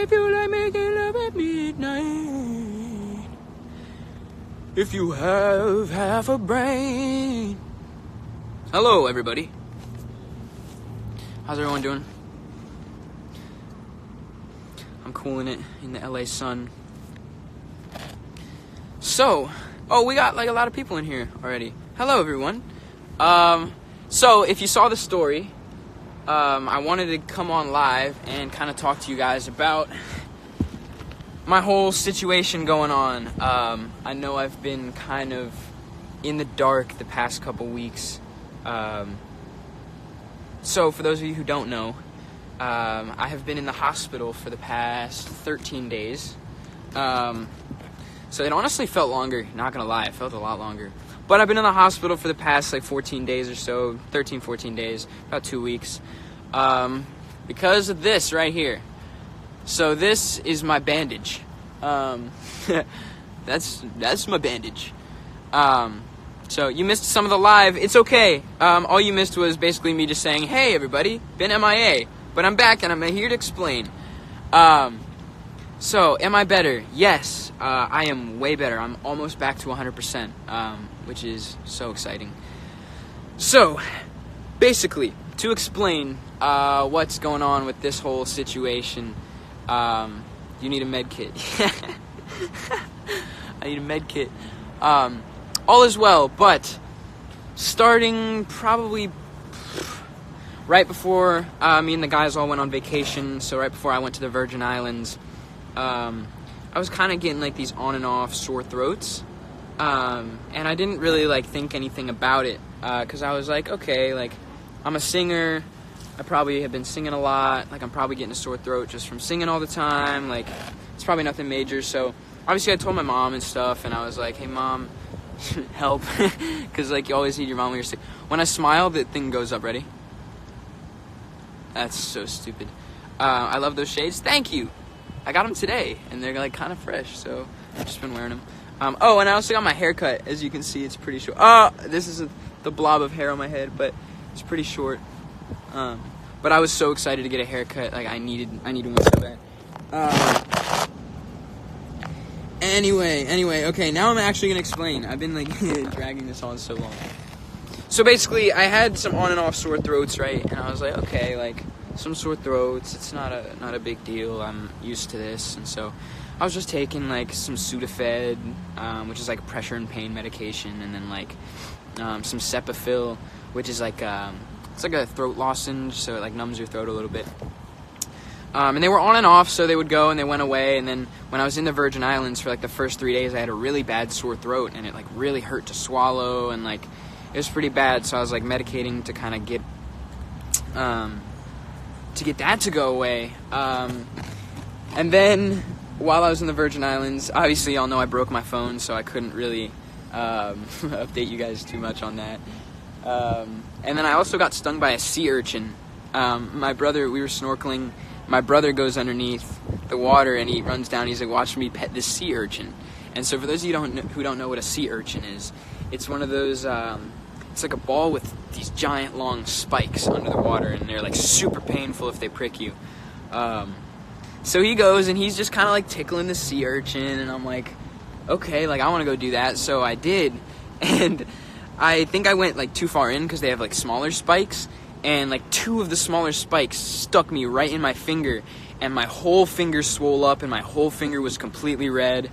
if you like making love at midnight. If you have half a brain. Hello, everybody. How's everyone doing? I'm cooling it in the LA sun. So, we got like a lot of people in here already. Hello, everyone. So if you saw the story, I wanted to come on live and kind of talk to you guys about my whole situation going on. I know I've been kind of in the dark the past couple weeks. So for those of you who don't know, I have been in the hospital for the past 13 days. So it honestly felt longer, not gonna lie, it felt a lot longer. But I've been in the hospital for the past like 14 days or so, 13, 14 days, about 2 weeks, because of this right here. So this is my bandage. That's my bandage. So you missed some of the live, it's okay. All you missed was basically me just saying, hey everybody, been MIA, but I'm back and I'm here to explain. So, am I better? Yes, I am way better. I'm almost back to 100%, which is so exciting. So, basically, to explain what's going on with this whole situation, you need a med kit. I need a med kit. All is well, but starting probably right before me and the guys all went on vacation, so right before I went to the Virgin Islands, I was kind of getting like these on and off sore throats, and I didn't really like think anything about it, because I was like, okay, like I'm a singer, I probably have been singing a lot, like I'm probably getting a sore throat just from singing all the time, like it's probably nothing major. So obviously I told my mom and stuff, and I was like, hey mom, help, because like you always need your mom when you're sick. When I smile, the thing goes up. Ready? That's so stupid. I love those shades. Thank you. I got them today, and they're like kind of fresh, so I've just been wearing them. Oh, and I also got my hair cut. As you can see, it's pretty short. This is the blob of hair on my head, but it's pretty short. But I was so excited to get a haircut. Like I needed one so bad. Anyway, okay, now I'm actually gonna explain. I've been like dragging this on so long. So basically, I had some on and off sore throats, right? And I was like, okay, like some sore throats, it's not a big deal. I'm used to this. And so I was just taking like some Sudafed, which is like pressure and pain medication, and then like some Cepafil, which is like it's like a throat lozenge, so it like numbs your throat a little bit. And they were on and off, so they would go and they went away. And then when I was in the Virgin Islands for like the first 3 days, I had a really bad sore throat, and it like really hurt to swallow, and like it was pretty bad. So I was like medicating to kind of get that to go away. And then while I was in the Virgin Islands, obviously y'all know I broke my phone, so I couldn't really update you guys too much on that. And then I also got stung by a sea urchin. My brother, we were snorkeling. My brother goes underneath the water and he runs down. He's like, watch me pet this sea urchin. And so for those of you who don't know what a sea urchin is, it's one of those, it's like a ball with these giant long spikes under the water, and they're like super painful if they prick you. So he goes and he's just kind of like tickling the sea urchin, and I'm like, okay, like I want to go do that. So I did, and I think I went like too far in because they have like smaller spikes, and like 2 of the smaller spikes stuck me right in my finger, and my whole finger swole up and my whole finger was completely red.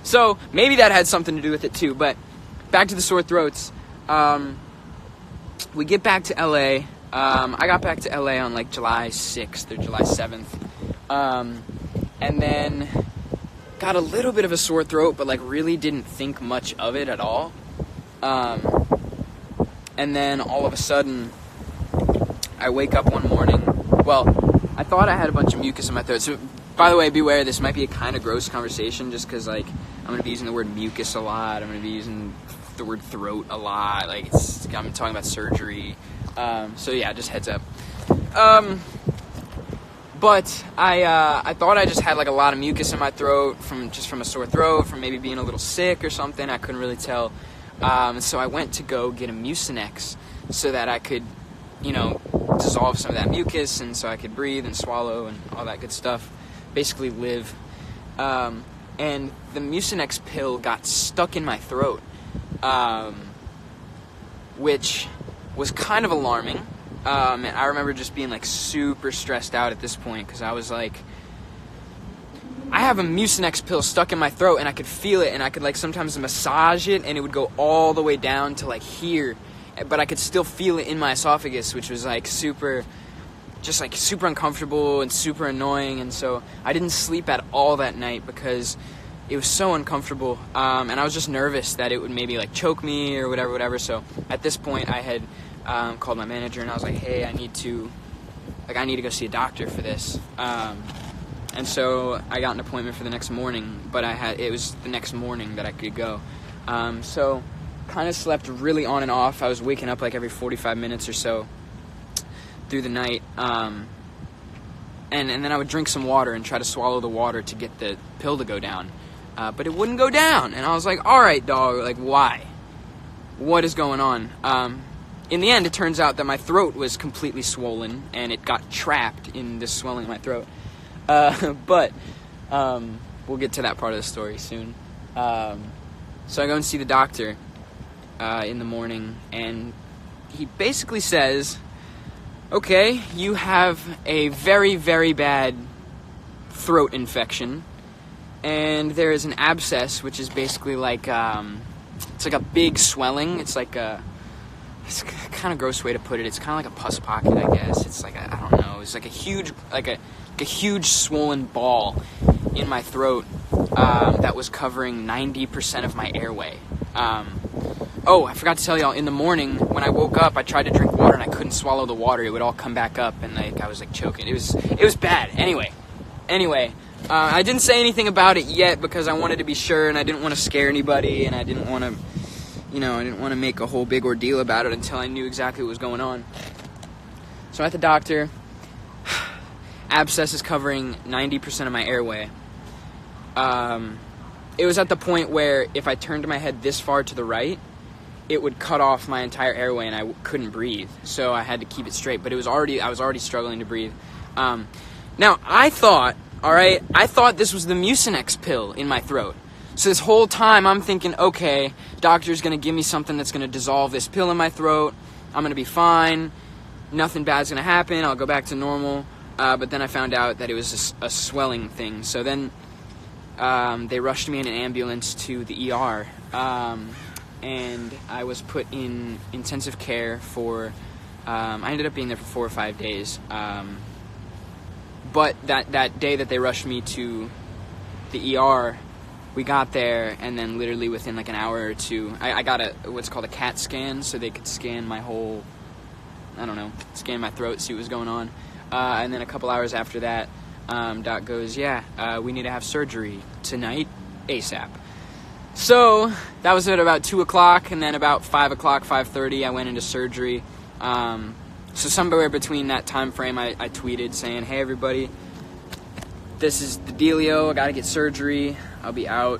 So maybe that had something to do with it too. But back to the sore throats. We get back to LA. I got back to LA on like July 6th or July 7th. And then got a little bit of a sore throat, but like really didn't think much of it at all. And then all of a sudden, I wake up one morning. Well, I thought I had a bunch of mucus in my throat. So, by the way, beware, this might be a kind of gross conversation just because, like, I'm going to be using the word mucus a lot. I'm going to be using the word throat a lot. Like, I'm talking about surgery. So, yeah, just heads up. But I thought I just had, like, a lot of mucus in my throat from a sore throat, from maybe being a little sick or something. I couldn't really tell. So I went to go get a Mucinex so that I could, dissolve some of that mucus, and so I could breathe and swallow and all that good stuff. basically live. And the Mucinex pill got stuck in my throat, which was kind of alarming. And I remember just being like super stressed out at this point, because I was like, I have a Mucinex pill stuck in my throat, and I could feel it, and I could like sometimes massage it, and it would go all the way down to like here, but I could still feel it in my esophagus, which was like super uncomfortable and super annoying. And so I didn't sleep at all that night because it was so uncomfortable, and I was just nervous that it would maybe like choke me or whatever. So at this point I had called my manager, and I was like, hey, I need to go see a doctor for this. And so I got an appointment for the next morning, but it was the next morning that I could go. So kind of slept really on and off. I was waking up like every 45 minutes or so through the night, and then I would drink some water and try to swallow the water to get the pill to go down, but it wouldn't go down, and I was like, all right, dog, like, why? What is going on? In the end, it turns out that my throat was completely swollen, and it got trapped in this swelling in my throat, but we'll get to that part of the story soon. So I go and see the doctor in the morning, and he basically says, okay, you have a very, very bad throat infection, and there is an abscess, which is basically like, it's like a big swelling. It's like it's a kind of gross way to put it. It's kind of like a pus pocket, I guess. It's like I don't know. It's like a huge swollen ball in my throat that was covering 90% of my airway. Oh, I forgot to tell y'all, in the morning, when I woke up, I tried to drink water, and I couldn't swallow the water. It would all come back up, and like I was like choking. It was bad. Anyway, I didn't say anything about it yet because I wanted to be sure, and I didn't want to scare anybody, and I didn't want to make a whole big ordeal about it until I knew exactly what was going on. So I'm at the doctor. Abscess is covering 90% of my airway. It was at the point where if I turned my head this far to the right, it would cut off my entire airway, and I couldn't breathe. So I had to keep it straight, but I was already struggling to breathe. Now, I thought this was the Mucinex pill in my throat. So this whole time I'm thinking, okay, doctor's going to give me something that's going to dissolve this pill in my throat. I'm going to be fine. Nothing bad's going to happen. I'll go back to normal. But then I found out that it was a swelling thing. So then they rushed me in an ambulance to the ER. And I was put in intensive care for, I ended up being there for 4 or 5 days. But that day that they rushed me to the ER, we got there, and then literally within like an hour or two, I got what's called a CAT scan, so they could scan my whole, scan my throat, see what was going on. And then a couple hours after that, doc goes, we need to have surgery tonight, ASAP. So that was at about 2 o'clock, and then about 5 o'clock, 5:30, I went into surgery. So somewhere between that time frame, I tweeted saying, hey everybody, this is the dealio, I gotta get surgery, I'll be out.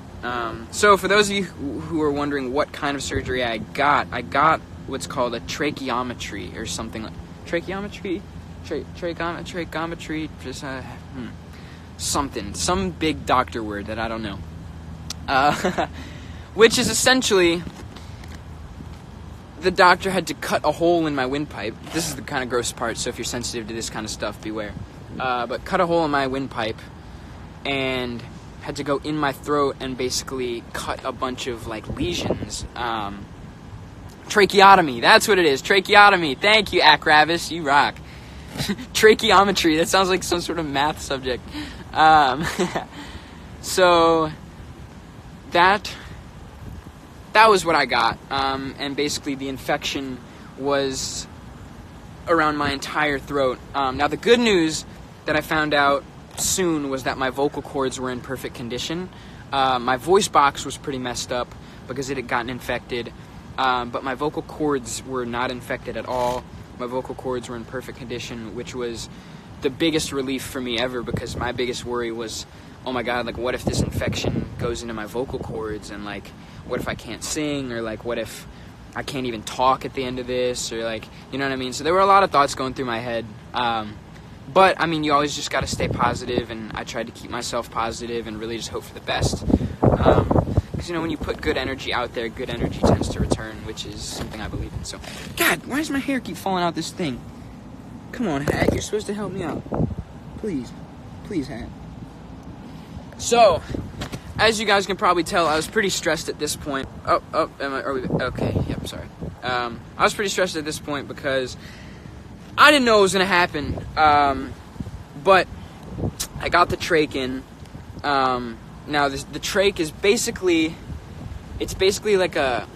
So for those of you who are wondering what kind of surgery I got what's called a tracheometry or something like, tracheometry, just some big doctor word that I don't know. Which is essentially, the doctor had to cut a hole in my windpipe. This is the kind of gross part, so if you're sensitive to this kind of stuff, beware. But cut a hole in my windpipe and had to go in my throat and basically cut a bunch of like lesions. Tracheotomy, that's what it is, tracheotomy. Thank you, Acravis, you rock. Tracheometry, that sounds like some sort of math subject. So that was what I got, and basically the infection was around my entire throat. Now the good news that I found out soon was that my vocal cords were in perfect condition. My voice box was pretty messed up because it had gotten infected, but my vocal cords were not infected at all. My vocal cords were in perfect condition, which was the biggest relief for me ever, because my biggest worry was, oh my god, like what if this infection goes into my vocal cords, and like what if I can't sing, or like what if I can't even talk at the end of this, or like, you know what I mean? So there were a lot of thoughts going through my head, But, I mean, you always just got to stay positive, and I tried to keep myself positive and really just hope for the best. Because, you know, when you put good energy out there, good energy tends to return, which is something I believe in. So, God, why does my hair keep falling out this thing? Come on, Hat, you're supposed to help me out. Please. Please, Hat. So, as you guys can probably tell, I was pretty stressed at this point. Okay, yep, sorry. I was pretty stressed at this point because I didn't know what was going to happen. But I got the trach in. Now, the trach is basically like a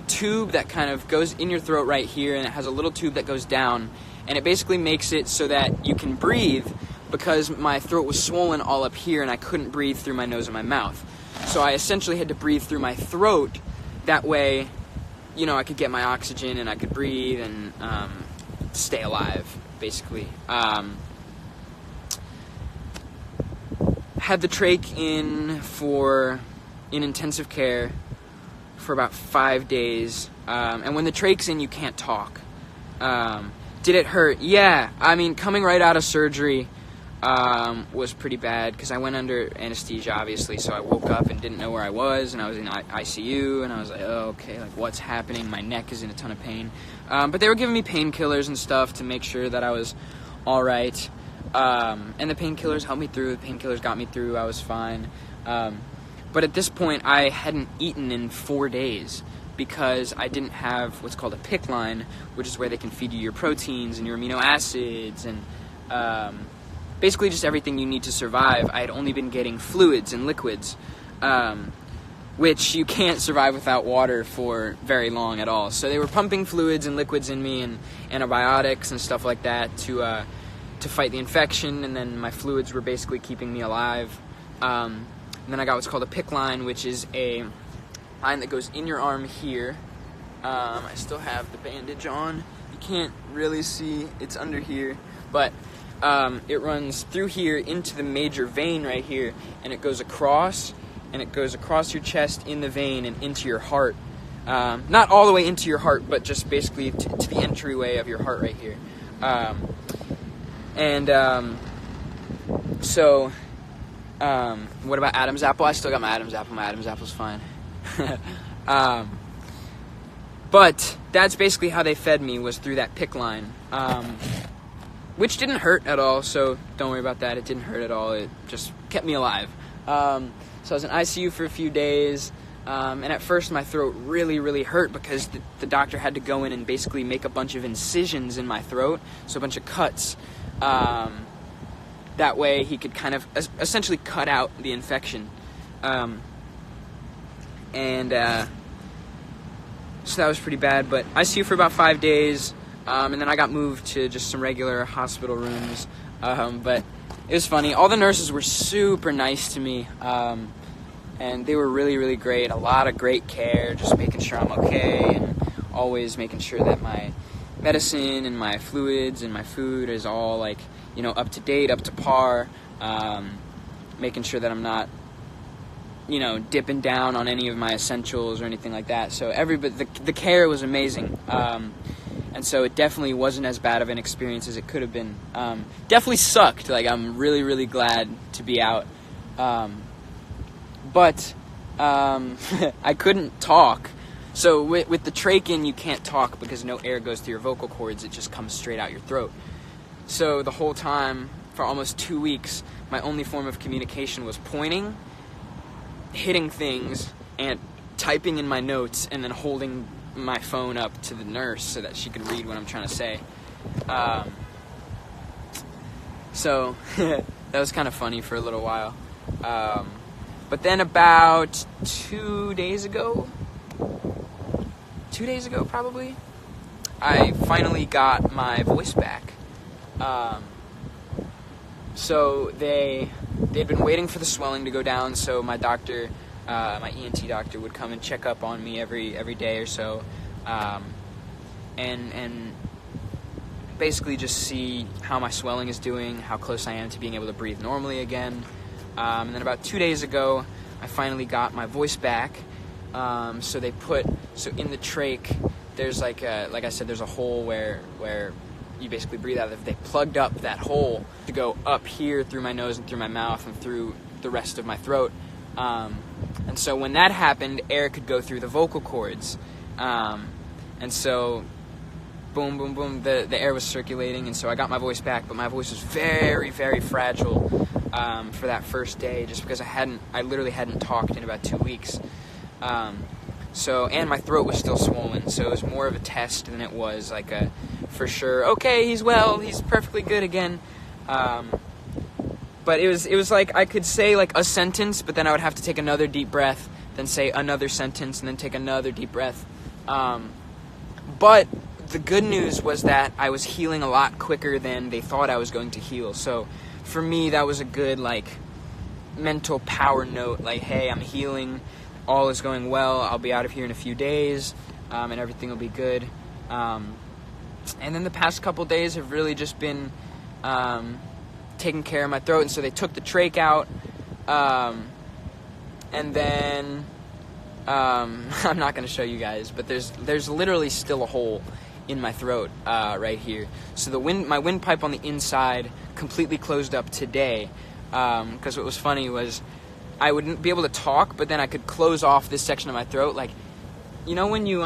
tube that kind of goes in your throat right here, and it has a little tube that goes down, and it basically makes it so that you can breathe, because my throat was swollen all up here and I couldn't breathe through my nose and my mouth. So I essentially had to breathe through my throat. That way, you know, I could get my oxygen and I could breathe and stay alive, basically. Had the trach in intensive care for about 5 days. And when the trach's in, you can't talk. Did it hurt? Yeah. I mean, coming right out of surgery was pretty bad because I went under anesthesia, obviously. So I woke up and didn't know where I was, and I was in ICU, and I was like, oh, okay, like what's happening? My neck is in a ton of pain. But they were giving me painkillers and stuff to make sure that I was all right. And the painkillers helped me through. The painkillers got me through. I was fine. But at this point, I hadn't eaten in 4 days because I didn't have what's called a PICC line, which is where they can feed you your proteins and your amino acids and basically just everything you need to survive. I had only been getting fluids and liquids, which you can't survive without water for very long at all. So they were pumping fluids and liquids in me and antibiotics and stuff like that to fight the infection, and then my fluids were basically keeping me alive. And then I got what's called a PICC line, which is a line that goes in your arm here. I still have the bandage on. You can't really see, it's under here, but it runs through here into the major vein right here, and it goes across your chest in the vein and into your heart. Not all the way into your heart, but just basically to the entryway of your heart right here. What about Adam's apple? I still got my Adam's apple. My Adam's apple's fine. But that's basically how they fed me, was through that PICC line, which didn't hurt at all, so don't worry about that. It didn't hurt at all. It just kept me alive. So I was in ICU for a few days, and at first my throat really, really hurt because the doctor had to go in and basically make a bunch of incisions in my throat, so a bunch of cuts. That way he could kind of essentially cut out the infection. So that was pretty bad, but ICU for about 5 days, and then I got moved to just some regular hospital rooms. But it was funny. All the nurses were super nice to me, and they were really, really great. A lot of great care, just making sure I'm okay, and always making sure that my medicine and my fluids and my food is all, like, you know, up to date, up to par, making sure that I'm not, you know, dipping down on any of my essentials or anything like that. So the care was amazing, and so it definitely wasn't as bad of an experience as it could have been. Definitely sucked. Like, I'm really, really glad to be out, but I couldn't talk. So with the trach in, you can't talk because no air goes through your vocal cords. It just comes straight out your throat. So the whole time, for almost 2 weeks, my only form of communication was pointing, hitting things, and typing in my notes, and then holding my phone up to the nurse so that she could read what I'm trying to say. So that was kind of funny for a little while. But then about 2 days ago probably, I finally got my voice back. So they'd been waiting for the swelling to go down, so my doctor, my ENT doctor, would come and check up on me every day or so, and basically just see how my swelling is doing, how close I am to being able to breathe normally again. And then about 2 days ago, I finally got my voice back. So in the trach, there's like I said, there's a hole where you basically breathe out of. They plugged up that hole to go up here through my nose and through my mouth and through the rest of my throat. And so when that happened, air could go through the vocal cords. And so, boom, boom, boom, the air was circulating, and so I got my voice back, but my voice was very, very fragile for that first day, just because I literally hadn't talked in about 2 weeks. And my throat was still swollen, so it was more of a test than it was like a, for sure, okay, he's well, he's perfectly good again. But it was like I could say like a sentence, but then I would have to take another deep breath, then say another sentence, and then take another deep breath. But the good news was that I was healing a lot quicker than they thought I was going to heal. So for me, that was a good like mental power note, like, hey, I'm healing, all is going well, I'll be out of here in a few days, and everything will be good. And then the past couple days have really just been taking care of my throat, and so they took the trach out, and then I'm not going to show you guys, but there's literally still a hole in my throat right here. So my windpipe on the inside completely closed up today, because what was funny was I wouldn't be able to talk, but then I could close off this section of my throat, like, you know when you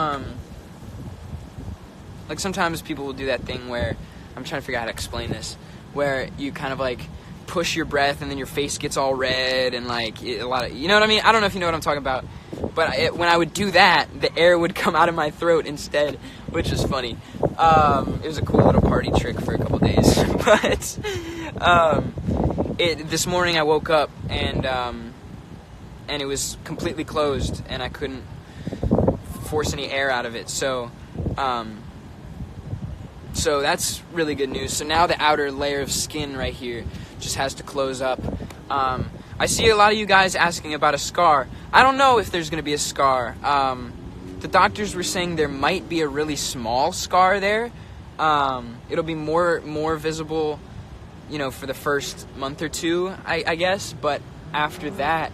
like sometimes people will do that thing where, I'm trying to figure out how to explain this, where you kind of like push your breath and then your face gets all red and like a lot of, you know what I mean? I don't know if you know what I'm talking about, but when I would do that, the air would come out of my throat instead, which is funny. It was a cool little party trick for a couple days. But this morning I woke up and it was completely closed and I couldn't force any air out of it. So that's really good news. So now the outer layer of skin right here just has to close up. I see a lot of you guys asking about a scar. I don't know if there's going to be a scar. The doctors were saying there might be a really small scar there. It'll be more visible, you know, for the first month or two, I guess. But after that,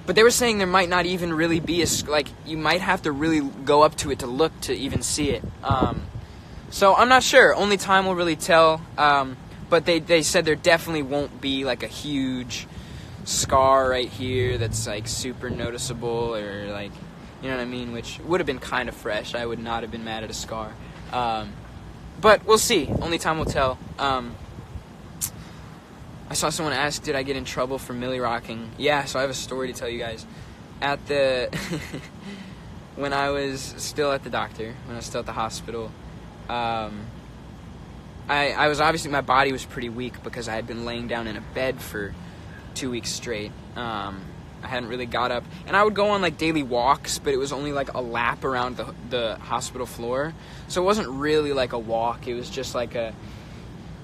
but they were saying there might not even really be like, you might have to really go up to it to look to even see it. So I'm not sure. Only time will really tell. But they said there definitely won't be like a huge scar right here that's like super noticeable, or like, you know what I mean, which would have been kind of fresh. I would not have been mad at a scar. But we'll see. Only time will tell. I saw someone ask, did I get in trouble for milli rocking? Yeah, so I have a story to tell you guys. At the when I was still at the doctor, when I was still at the hospital, I was obviously, my body was pretty weak because I had been laying down in a bed for 2 weeks straight. I hadn't really got up, and I would go on like daily walks, but it was only like a lap around the hospital floor, so it wasn't really like a walk. It was just like a,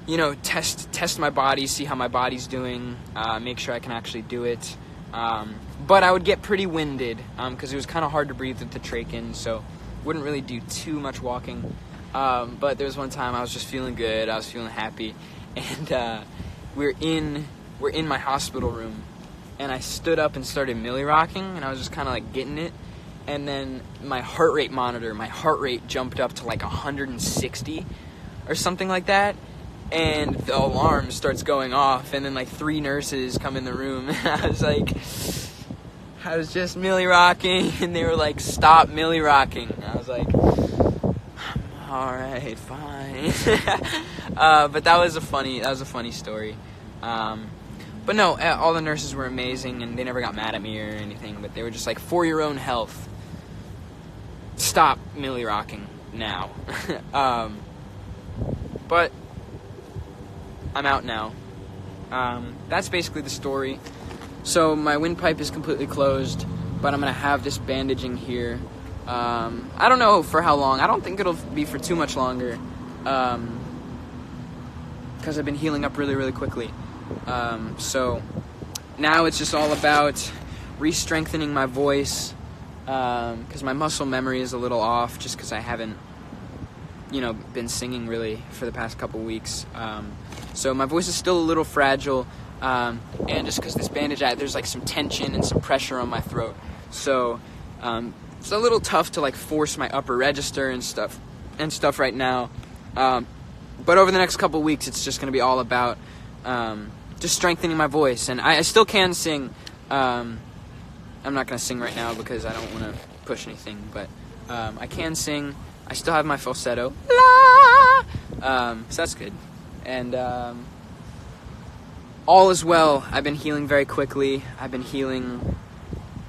you know, test my body, see how my body's doing, make sure I can actually do it. But I would get pretty winded because it was kind of hard to breathe with the trach in, so wouldn't really do too much walking. But there was one time I was just feeling good, I was feeling happy, and we're in my hospital room, and I stood up and started milli rocking, and I was just kind of like getting it, and then my heart rate jumped up to like 160 or something like that, and the alarm starts going off, and then like 3 nurses come in the room, and I was just milli rocking, and they were like, stop milli rocking, and I was like, alright, fine. But that was a funny story. But no, all the nurses were amazing, and they never got mad at me or anything, but they were just like, for your own health, stop milli rocking now. But I'm out now. That's basically the story. So my windpipe is completely closed, but I'm gonna have this bandaging here. I don't know for how long. I don't think it'll be for too much longer, because I've been healing up really, really quickly. So now it's just all about re-strengthening my voice, because my muscle memory is a little off, just because I haven't, you know, been singing really for the past couple weeks. So my voice is still a little fragile, and just because this bandage, there's like some tension and some pressure on my throat. So it's a little tough to like force my upper register and stuff right now. But over the next couple weeks, it's just going to be all about just strengthening my voice. And I still can sing. I'm not going to sing right now because I don't want to push anything. But I can sing. I still have my falsetto. La! So that's good. And all is well. I've been healing very quickly. I've been healing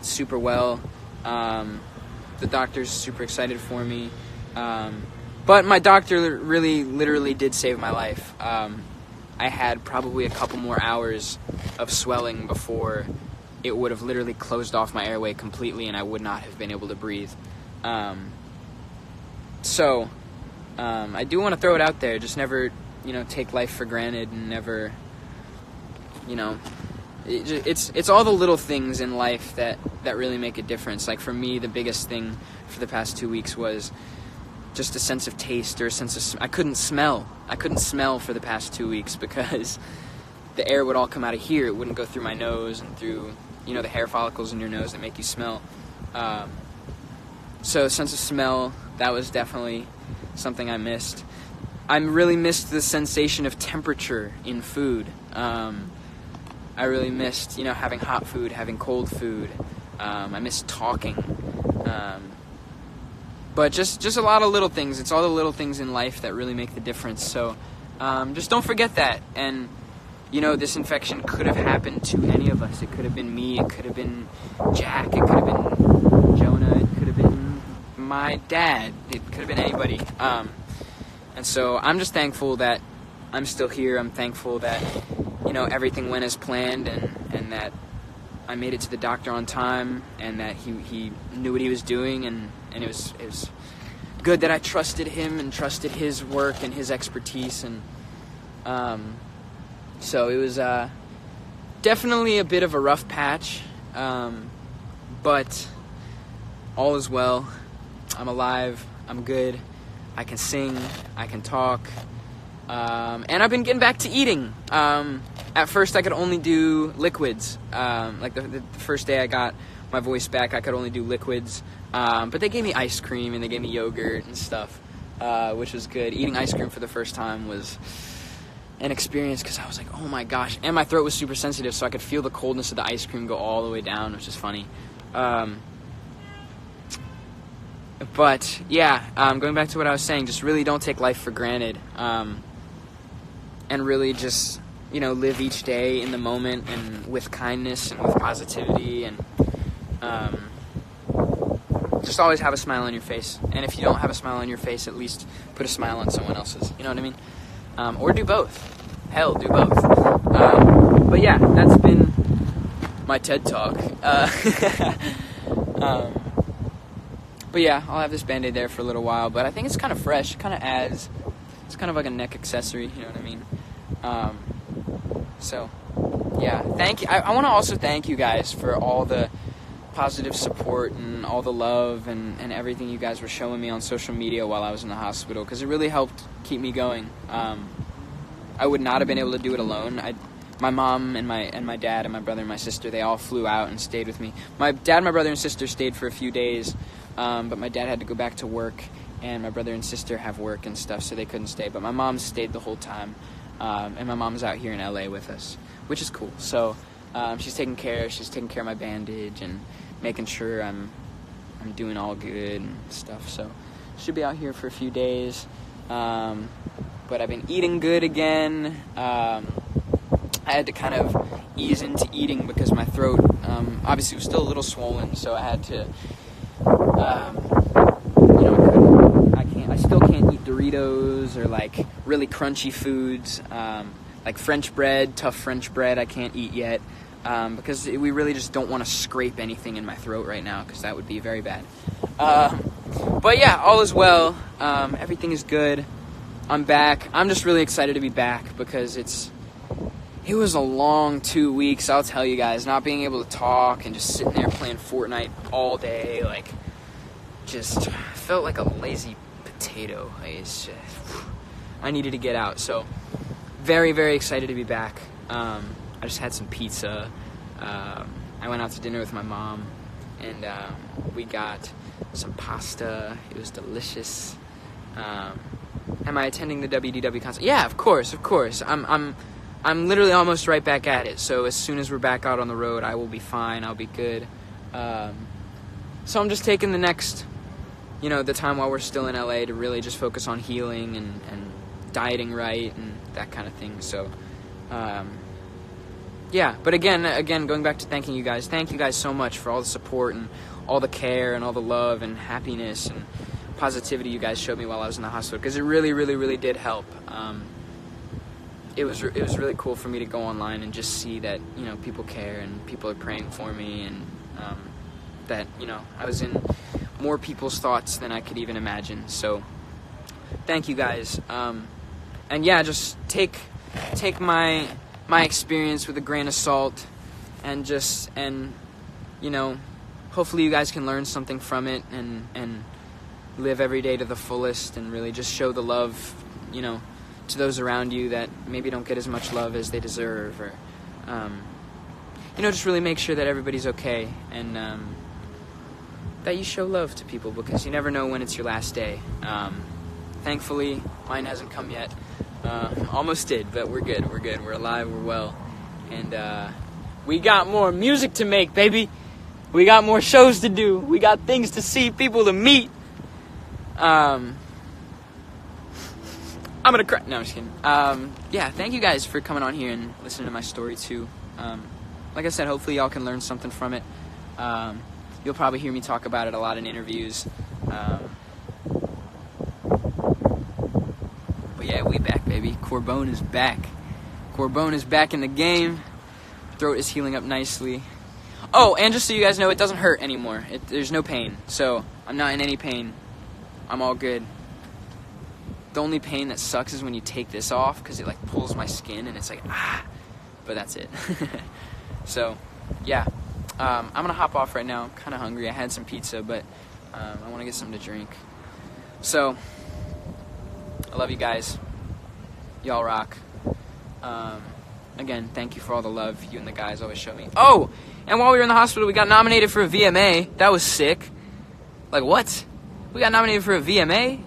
super well. The doctor's super excited for me. But my doctor really, literally did save my life. I had probably a couple more hours of swelling before it would have literally closed off my airway completely and I would not have been able to breathe. So I do want to throw it out there. Just never, take life for granted and never, it's all the little things in life that really make a difference. Like for me, the biggest thing for the past 2 weeks was just a sense of taste or a sense of I couldn't smell for the past 2 weeks because the air would all come out of here. It wouldn't go through my nose and through the hair follicles in your nose that make you smell. So a sense of smell, that was definitely something I missed. I really missed the sensation of temperature in food. I really missed having hot food, having cold food. I missed talking. But just a lot of little things. It's all the little things in life that really make the difference. So just don't forget that. And, this infection could have happened to any of us. It could have been me. It could have been Jack. It could have been Jonah. It could have been my dad. It could have been anybody. And so I'm just thankful that I'm still here. I'm thankful that, everything went as planned and that I made it to the doctor on time and that he knew what he was doing and it was good that I trusted him and trusted his work and his expertise and so it was definitely a bit of a rough patch, but all is well. I'm alive. I'm good. I can sing. I can talk. And I've been getting back to eating. At first I could only do liquids. Like the first day I got my voice back, I could only do liquids. But they gave me ice cream and they gave me yogurt and stuff, which was good. Eating ice cream for the first time was an experience because I was like, oh my gosh. And my throat was super sensitive, so I could feel the coldness of the ice cream go all the way down, which is funny. But yeah, going back to what I was saying, just really don't take life for granted. And really just, live each day in the moment and with kindness and with positivity and just always have a smile on your face. And if you don't have a smile on your face, at least put a smile on someone else's. You know what I mean? Or do both. Hell, do both. But yeah, that's been my TED Talk. But yeah, I'll have this Band-Aid there for a little while. But I think it's kind of fresh. It kind of adds... It's kind of like a neck accessory, you know what I mean? So, yeah, thank you. I want to also thank you guys for all the positive support and all the love and everything you guys were showing me on social media while I was in the hospital, because it really helped keep me going. I would not have been able to do it alone. My mom and my dad and my brother and my sister, they all flew out and stayed with me. My dad, my brother, and sister stayed for a few days, but my dad had to go back to work, and my brother and sister have work and stuff, so they couldn't stay. But my mom stayed the whole time, and my mom's out here in LA with us, which is cool. So she's taking care of my bandage and making sure I'm doing all good and stuff. So should be out here for a few days. But I've been eating good again. I had to kind of ease into eating because my throat obviously was still a little swollen, so I had to I still can't eat Doritos or like really crunchy foods, like French bread, tough French bread I can't eat yet, because we really just don't want to scrape anything in my throat right now, because that would be very bad. But yeah, all is well. Everything is good. I'm back. I'm just really excited to be back because it was a long 2 weeks, I'll tell you guys, not being able to talk and just sitting there playing Fortnite all day, like, just felt like a lazy potato. I needed to get out, so very, very excited to be back. I just had some pizza. I went out to dinner with my mom, and we got some pasta. It was delicious. Am I attending the WDW concert? Yeah, of course. I'm literally almost right back at it. So as soon as we're back out on the road, I will be fine. I'll be good. So I'm just taking the next, the time while we're still in LA to really just focus on healing and dieting right and that kind of thing. So, yeah. But again, going back to thanking you guys. Thank you guys so much for all the support and all the care and all the love and happiness and positivity you guys showed me while I was in the hospital, because it really, really, really did help. It was really cool for me to go online and just see that people care and people are praying for me, and that I was in more people's thoughts than I could even imagine. So thank you guys, and yeah, just take my experience with a grain of salt, and hopefully you guys can learn something from it and live every day to the fullest, and really just show the love to those around you that maybe don't get as much love as they deserve, or just really make sure that everybody's okay, and that you show love to people, because you never know when it's your last day. Thankfully mine hasn't come yet. Almost did, but we're good, we're alive, we're well, and we got more music to make, baby. We got more shows to do, we got things to see, people to meet. I'm gonna cry. No, I'm just kidding. Yeah, thank you guys for coming on here and listening to my story too. Like I said, hopefully y'all can learn something from it. You'll probably hear me talk about it a lot in interviews. But yeah, we back, baby. Corbyn is back. Corbyn is back in the game. Throat is healing up nicely. Oh, and just so you guys know, it doesn't hurt anymore. There's no pain, so I'm not in any pain. I'm all good. The only pain that sucks is when you take this off, because it pulls my skin and it's but that's it. So yeah, I'm gonna hop off right now. I'm kind of hungry. I had some pizza, but I want to get something to drink. So I love you guys. Y'all rock. Again, thank you for all the love you and the guys always show me. Oh, and while we were in the hospital, we got nominated for a VMA. That was sick. What? We got nominated for a VMA?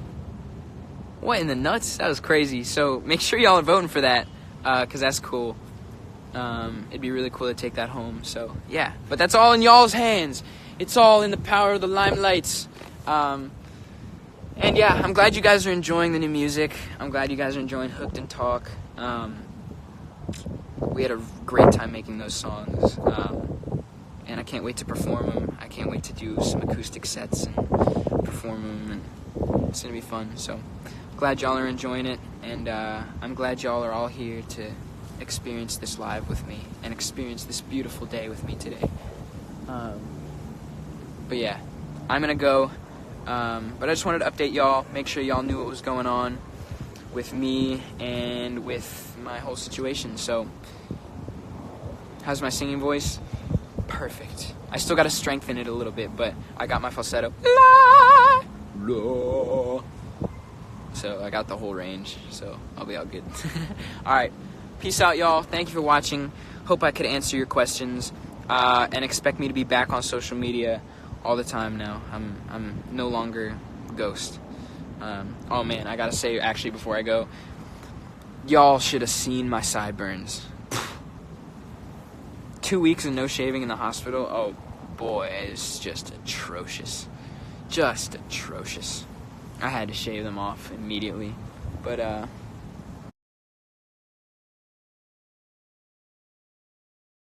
What in the nuts? That was crazy. So make sure y'all are voting for that, because that's cool. It'd be really cool to take that home. So yeah, but that's all in y'all's hands. It's all in the power of the limelights. And yeah, I'm glad you guys are enjoying the new music. I'm glad you guys are enjoying Hooked and Talk. We had a great time making those songs, and I can't wait to perform them. I can't wait to do some acoustic sets and perform them, and it's gonna be fun. So glad y'all are enjoying it, and I'm glad y'all are all here to experience this live with me and experience this beautiful day with me today. But yeah, I'm gonna go, but I just wanted to update y'all, make sure y'all knew what was going on with me and with my whole situation. So how's my singing voice? Perfect. I still gotta strengthen it a little bit, but I got my falsetto. La, la. So I got the whole range, so I'll be all good. Alright, peace out, y'all. Thank you for watching. Hope I could answer your questions, and expect me to be back on social media all the time now. I'm no longer Ghost. Oh man, I gotta say, actually, before I go, y'all should have seen my sideburns. 2 weeks of no shaving in the hospital. Oh boy, it's just atrocious. Just atrocious. I had to shave them off immediately. But